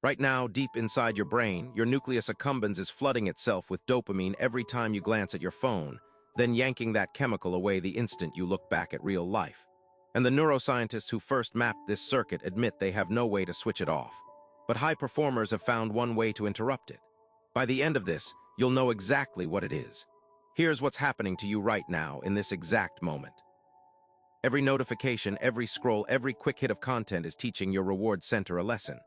Right now, deep inside your brain, your nucleus accumbens is flooding itself with dopamine every time you glance at your phone, then yanking that chemical away the instant you look back at real life. And the neuroscientists who first mapped this circuit admit they have no way to switch it off. But high performers have found one way to interrupt it. By the end of this, you'll know exactly what it is. Here's what's happening to you right now in this exact moment. Every notification, every scroll, every quick hit of content is teaching your reward center a lesson.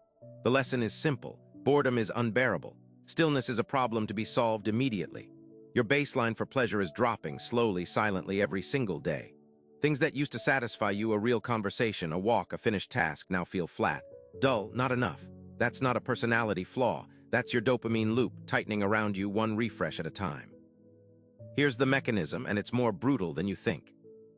The lesson is simple. Boredom is unbearable. Stillness is a problem to be solved immediately. Your baseline for pleasure is dropping slowly, silently every single day. Things that used to satisfy you, a real conversation, a walk, a finished task, now feel flat, dull, not enough. That's not a personality flaw. That's your dopamine loop tightening around you one refresh at a time. Here's the mechanism, and it's more brutal than you think.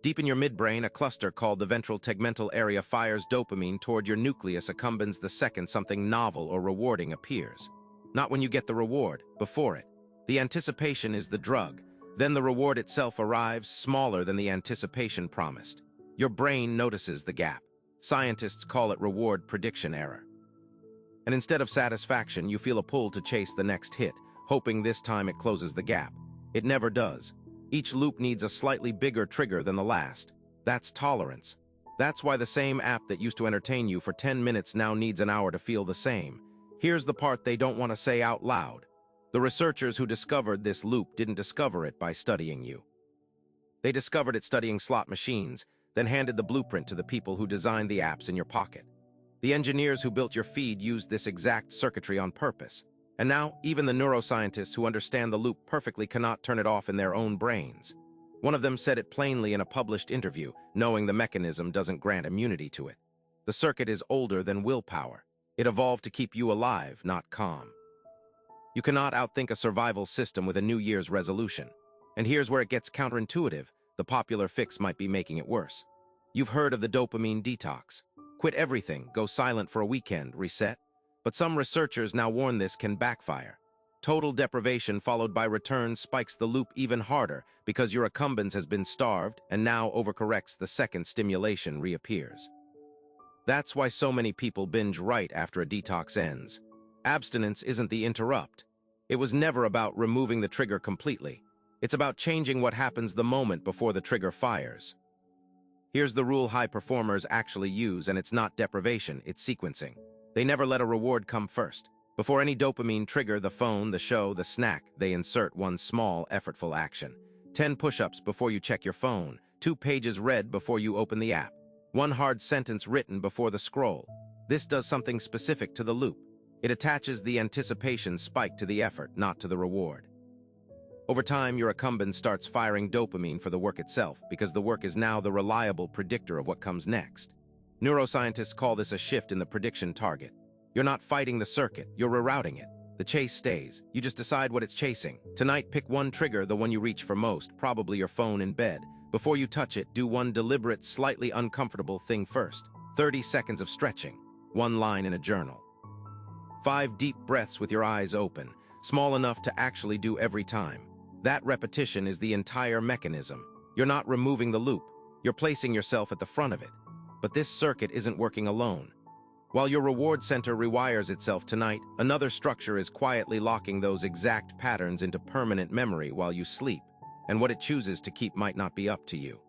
Deep in your midbrain, a cluster called the ventral tegmental area fires dopamine toward your nucleus accumbens the second something novel or rewarding appears. Not when you get the reward, before it. The anticipation is the drug. Then the reward itself arrives, smaller than the anticipation promised. Your brain notices the gap. Scientists call it reward prediction error. And instead of satisfaction, you feel a pull to chase the next hit, hoping this time it closes the gap. It never does. Each loop needs a slightly bigger trigger than the last. That's tolerance. That's why the same app that used to entertain you for 10 minutes now needs an hour to feel the same. Here's the part they don't want to say out loud. The researchers who discovered this loop didn't discover it by studying you. They discovered it studying slot machines, then handed the blueprint to the people who designed the apps in your pocket. The engineers who built your feed used this exact circuitry on purpose. And now, even the neuroscientists who understand the loop perfectly cannot turn it off in their own brains. One of them said it plainly in a published interview, knowing the mechanism doesn't grant immunity to it. The circuit is older than willpower. It evolved to keep you alive, not calm. You cannot outthink a survival system with a New Year's resolution. And here's where it gets counterintuitive. The popular fix might be making it worse. You've heard of the dopamine detox. Quit everything, go silent for a weekend, reset. But some researchers now warn this can backfire. Total deprivation followed by return spikes the loop even harder because your accumbens has been starved and now overcorrects the second stimulation reappears. That's why so many people binge right after a detox ends. Abstinence isn't the interrupt. It was never about removing the trigger completely. It's about changing what happens the moment before the trigger fires. Here's the rule high performers actually use, and it's not deprivation, it's sequencing. They never let a reward come first. Before any dopamine trigger, the phone, the show, the snack, they insert one small, effortful action. 10 push-ups before you check your phone, 2 pages read before you open the app, 1 hard sentence written before the scroll. This does something specific to the loop. It attaches the anticipation spike to the effort, not to the reward. Over time, your accumbens starts firing dopamine for the work itself, because the work is now the reliable predictor of what comes next. Neuroscientists call this a shift in the prediction target. You're not fighting the circuit, you're rerouting it. The chase stays. You just decide what it's chasing. Tonight, pick one trigger, the one you reach for most, probably your phone in bed. Before you touch it, do one deliberate, slightly uncomfortable thing first. 30 seconds of stretching. 1 line in a journal. 5 deep breaths with your eyes open, small enough to actually do every time. That repetition is the entire mechanism. You're not removing the loop. You're placing yourself at the front of it. But this circuit isn't working alone. While your reward center rewires itself tonight, another structure is quietly locking those exact patterns into permanent memory while you sleep, and what it chooses to keep might not be up to you.